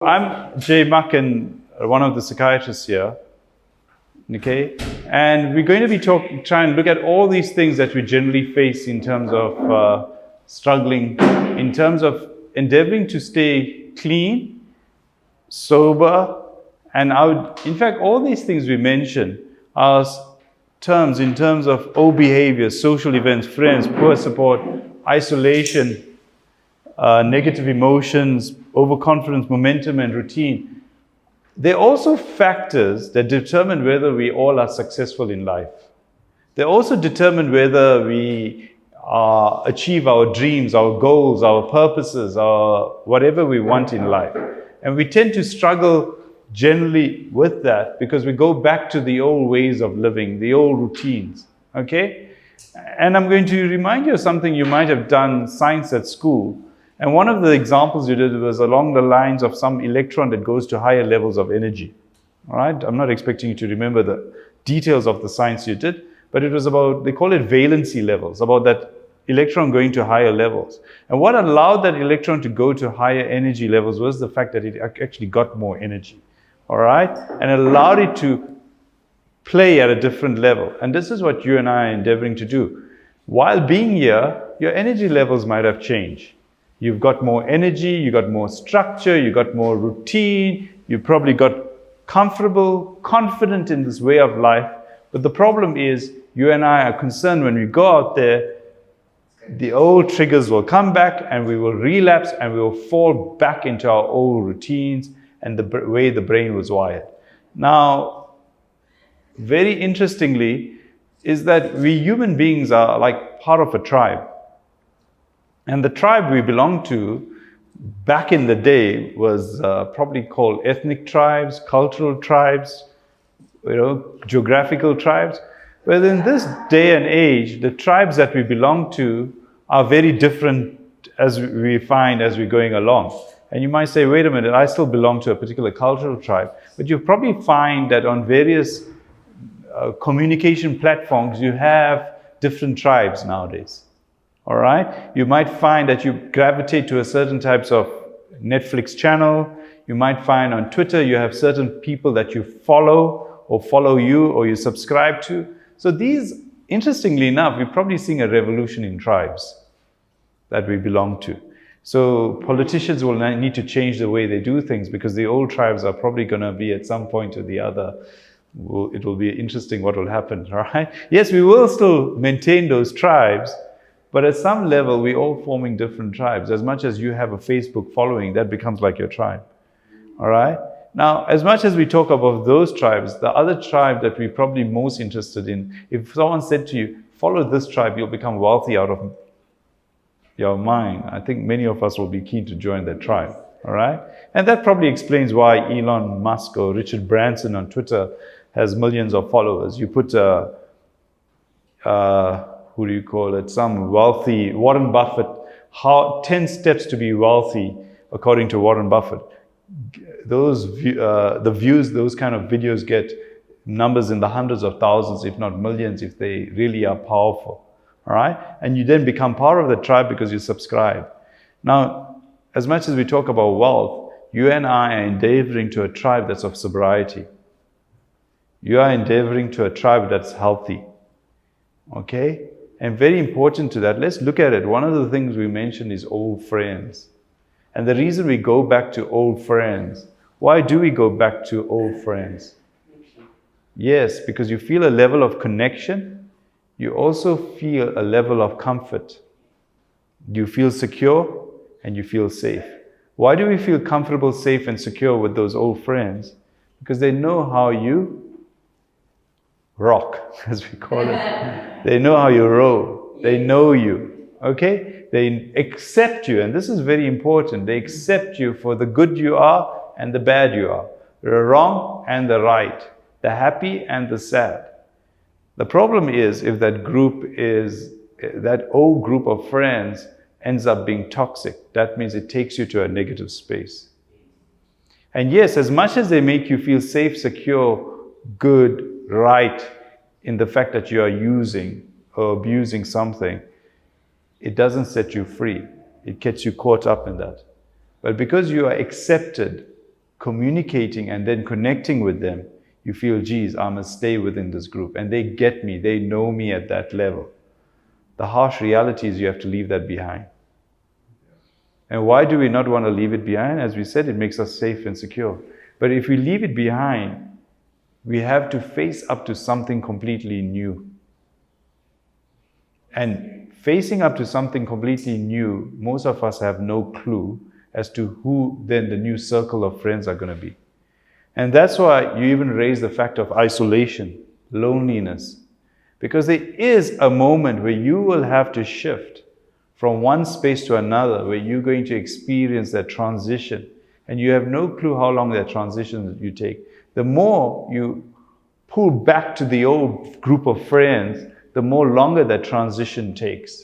I'm Jay Macken, one of the psychiatrists here, okay? And we're going to be trying to look at all these things that we generally face in terms of struggling, in terms of endeavoring to stay clean, sober, and in fact, all these things we mentioned are terms in terms of behavior, social events, friends, poor support, isolation, negative emotions, overconfidence, momentum, and routine. They're also factors that determine whether we all are successful in life. They also determine whether we achieve our dreams, our goals, our purposes, our whatever we want in life. And we tend to struggle generally with that because we go back to the old ways of living, the old routines, okay? And I'm going to remind you of something you might have done science at school. And one of the examples you did was along the lines of some electron that goes to higher levels of energy. All right? I'm not expecting you to remember the details of the science you did, but it was about, they call it valency levels, about that electron going to higher levels. And what allowed that electron to go to higher energy levels was the fact that it actually got more energy. All right? And it allowed it to play at a different level. And this is what you and I are endeavoring to do. While being here, your energy levels might have changed. You've got more energy, you got more structure, you got more routine, you probably got comfortable, confident in this way of life. But the problem is, you and I are concerned when we go out there, the old triggers will come back and we will relapse and we will fall back into our old routines and the way the brain was wired. Now, very interestingly, is that we human beings are like part of a tribe. And the tribe we belong to back in the day was probably called ethnic tribes, cultural tribes, geographical tribes. But in this day and age, the tribes that we belong to are very different as we find as we're going along. And you might say, wait a minute, I still belong to a particular cultural tribe. But you'll probably find that on various communication platforms, you have different tribes nowadays. All right? You might find that you gravitate to a certain types of Netflix channel. You might find on Twitter you have certain people that you follow or follow you or you subscribe to. So these, interestingly enough, we're probably seeing a revolution in tribes that we belong to. So politicians will need to change the way they do things because the old tribes are probably going to be at some point or the other. It will be interesting what will happen, all right? Yes, we will still maintain those tribes, but at some level, we're all forming different tribes. As much as you have a Facebook following, that becomes like your tribe. All right? Now, as much as we talk about those tribes, the other tribe that we're probably most interested in, if someone said to you, follow this tribe, you'll become wealthy out of your mind. I think many of us will be keen to join that tribe. All right? And that probably explains why Elon Musk or Richard Branson on Twitter has millions of followers. You put who do you call it? Some wealthy, Warren Buffett, 10 steps to be wealthy, according to Warren Buffett. The views, those kind of videos get numbers in the hundreds of thousands, if not millions, if they really are powerful. All right? And you then become part of the tribe because you subscribe. Now, as much as we talk about wealth, you and I are endeavoring to a tribe that's of sobriety. You are endeavoring to a tribe that's healthy. Okay? And very important to that, let's look at it. One of the things we mentioned is old friends. And the reason we go back to old friends, why do we go back to old friends? Yes, because you feel a level of connection. You also feel a level of comfort. You feel secure and you feel safe. Why do we feel comfortable, safe, and secure with those old friends? Because they know how you rock, as we call it. They know how you roll. They know you. Okay? They accept you, and this is very important. They accept you for the good you are and the bad you are, the wrong and the right, the happy and the sad. The problem is if that old group of friends ends up being toxic, that means it takes you to a negative space. And yes, as much as they make you feel safe, secure, good, right in the fact that you are using or abusing something, it doesn't set you free. It gets you caught up in that. But because you are accepted communicating and then connecting with them, you feel, geez, I must stay within this group. And they get me, they know me at that level. The harsh reality is you have to leave that behind. And why do we not want to leave it behind? As we said, it makes us safe and secure. But if we leave it behind, we have to face up to something completely new. And facing up to something completely new, most of us have no clue as to who then the new circle of friends are going to be. And that's why you even raise the fact of isolation, loneliness. Because there is a moment where you will have to shift from one space to another, where you're going to experience that transition. And you have no clue how long that transition you take. The more you pull back to the old group of friends, the more longer that transition takes.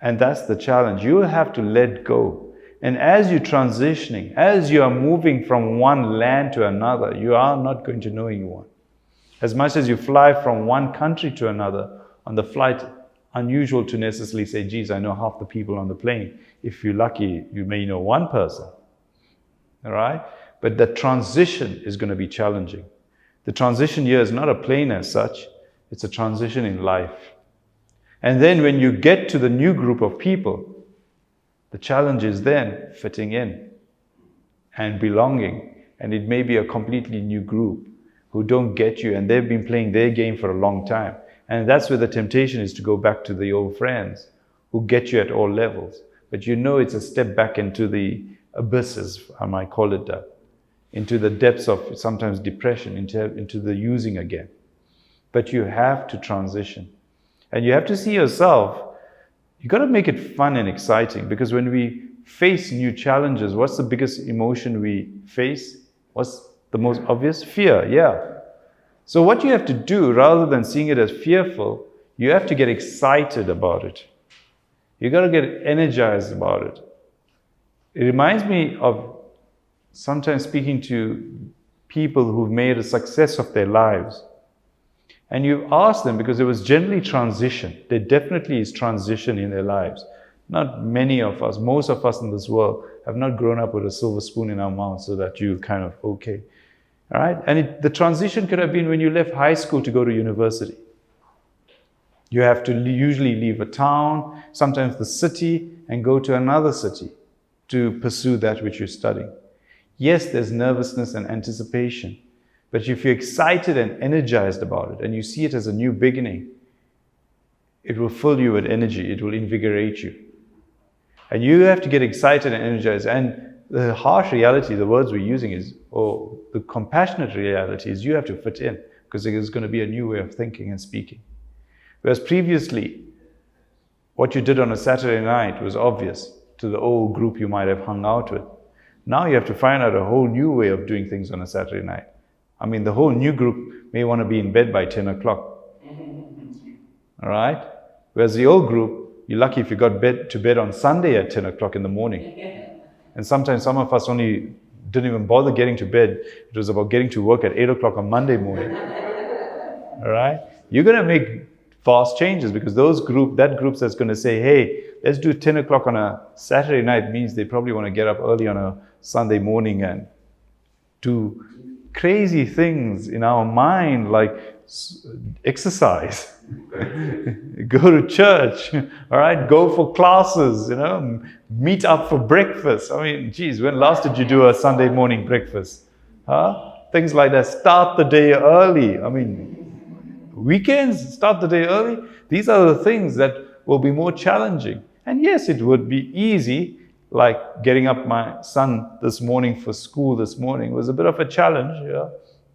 And that's the challenge. You will have to let go. And as you're transitioning, as you are moving from one land to another, you are not going to know anyone. As much as you fly from one country to another, on the flight, unusual to necessarily say, geez, I know half the people on the plane. If you're lucky, you may know one person. All right? But the transition is going to be challenging. The transition here is not a plane as such. It's a transition in life. And then when you get to the new group of people, the challenge is then fitting in and belonging. And it may be a completely new group who don't get you, and they've been playing their game for a long time. And that's where the temptation is to go back to the old friends who get you at all levels. But you know it's a step back into the abysses, I might call it that, into the depths of sometimes depression, into the using again. But you have to transition. And you have to see yourself, you got to make it fun and exciting, because when we face new challenges, what's the biggest emotion we face? What's the most obvious? Fear, yeah. So what you have to do, rather than seeing it as fearful, you have to get excited about it. You got to get energized about it. It reminds me of sometimes speaking to people who've made a success of their lives. And you ask them, because there was generally transition. There definitely is transition in their lives. Not many of us, most of us in this world have not grown up with a silver spoon in our mouth so that you kind of, okay. All right? And the transition could have been when you left high school to go to university. You have to usually leave a town, sometimes the city, and go to another city to pursue that which you're studying. Yes, there's nervousness and anticipation. But if you're excited and energized about it, and you see it as a new beginning, it will fill you with energy. It will invigorate you. And you have to get excited and energized. And the harsh reality, the words we're using is, or the compassionate reality is, you have to fit in, because there's going to be a new way of thinking and speaking. Whereas previously, what you did on a Saturday night was obvious to the old group you might have hung out with. Now you have to find out a whole new way of doing things on a Saturday night. I mean, the whole new group may want to be in bed by 10 o'clock. All right? Whereas the old group, you're lucky if you got to bed on Sunday at 10 o'clock in the morning. And sometimes some of us only didn't even bother getting to bed. It was about getting to work at 8 o'clock on Monday morning. All right? You're going to make fast changes, because that group that's going to say, hey, let's do 10 o'clock on a Saturday night, means they probably want to get up early on a Sunday morning and do crazy things in our mind, like exercise, go to church, all right, go for classes, meet up for breakfast. I mean, geez, when last did you do a Sunday morning breakfast? Huh? Things like that. Start the day early. I mean, weekends, start the day early. These are the things that will be more challenging. And yes, it would be easy, like getting up my son this morning for school this morning was a bit of a challenge,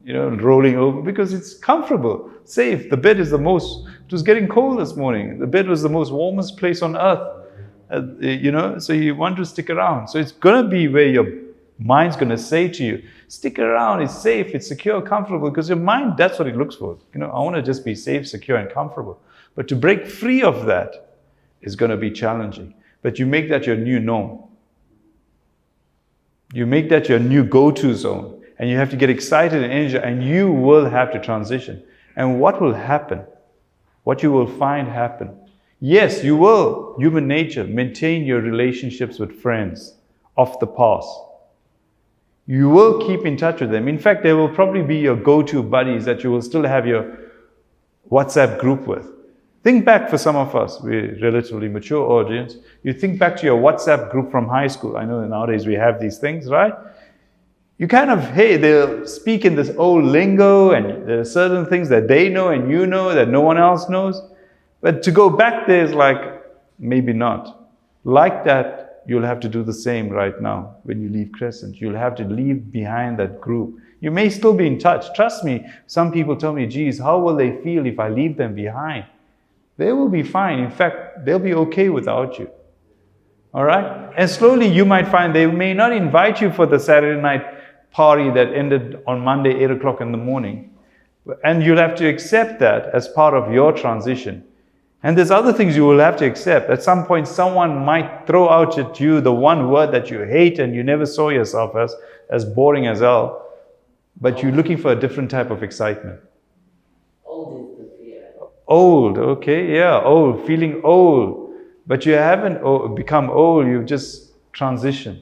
rolling over, because it's comfortable, safe. The bed is it was getting cold this morning. The bed was the most warmest place on earth, so you want to stick around. So it's going to be where your mind's going to say to you, stick around, it's safe, it's secure, comfortable, because your mind, that's what it looks for. I want to just be safe, secure, and comfortable. But to break free of that is going to be challenging. But you make that your new norm. You make that your new go-to zone. And you have to get excited and energized, and you will have to transition. And what will happen? What you will find happen? Yes, you will, human nature, maintain your relationships with friends of the past. You will keep in touch with them. In fact, they will probably be your go-to buddies that you will still have your WhatsApp group with. Think back, for some of us, we're relatively mature audience, you think back to your WhatsApp group from high school. I know nowadays we have these things, right? You kind of, hey, they'll speak in this old lingo, and there are certain things that they know and you know that no one else knows. But to go back there is like, maybe not. Like that, you'll have to do the same right now when you leave Crescent. You'll have to leave behind that group. You may still be in touch. Trust me, some people tell me, geez, how will they feel if I leave them behind? They will be fine. In fact, they'll be okay without you. All right? And slowly you might find they may not invite you for the Saturday night party that ended on Monday, 8 o'clock in the morning. And you'll have to accept that as part of your transition. And there's other things you will have to accept. At some point, someone might throw out at you the one word that you hate and you never saw yourself as boring as hell, but you're looking for a different type of excitement. Old is the fear. Old, okay, yeah, old, feeling old. But you haven't become old, you've just transitioned.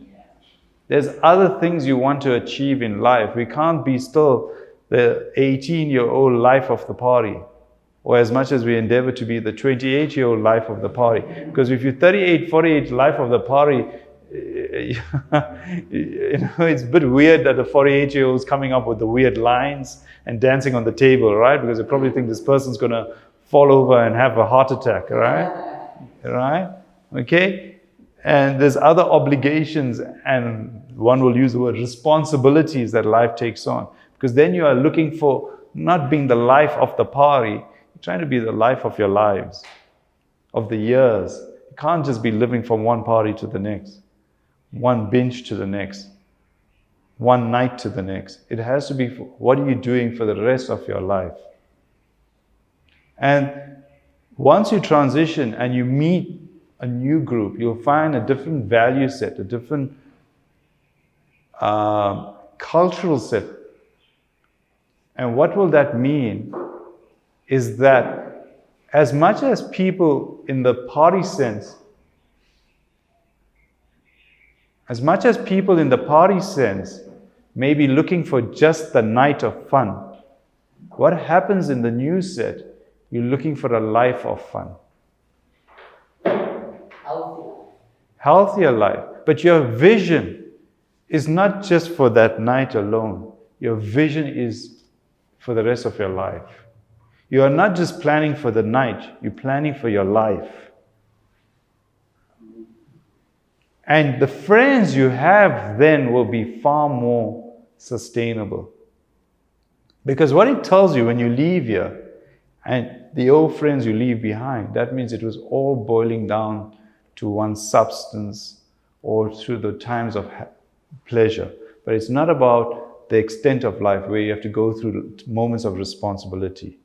There's other things you want to achieve in life. We can't be still the 18-year-old life of the party, or as much as we endeavor to be the 28-year-old life of the party. Because if you're 38, 48 life of the party, it's a bit weird that the 48-year-old's coming up with the weird lines and dancing on the table, right? Because they probably think this person's going to fall over and have a heart attack, right? Right? Okay? And there's other obligations, and one will use the word responsibilities that life takes on. Because then you are looking for not being the life of the party, you're trying to be the life of your lives, of the years. You can't just be living from one party to the next, one binge to the next, one night to the next. It has to be, what are you doing for the rest of your life? And once you transition and you meet a new group, you'll find a different value set, a different cultural set. And what will that mean is that as much as people in the party sense, may be looking for just the night of fun, what happens in the new set, you're looking for a life of fun. Healthier life. But your vision is not just for that night alone. Your vision is for the rest of your life. You are not just planning for the night, you're planning for your life. And the friends you have then will be far more sustainable. Because what it tells you when you leave here, and the old friends you leave behind, that means it was all boiling down to one substance or through the times of pleasure. But it's not about the extent of life where you have to go through moments of responsibility.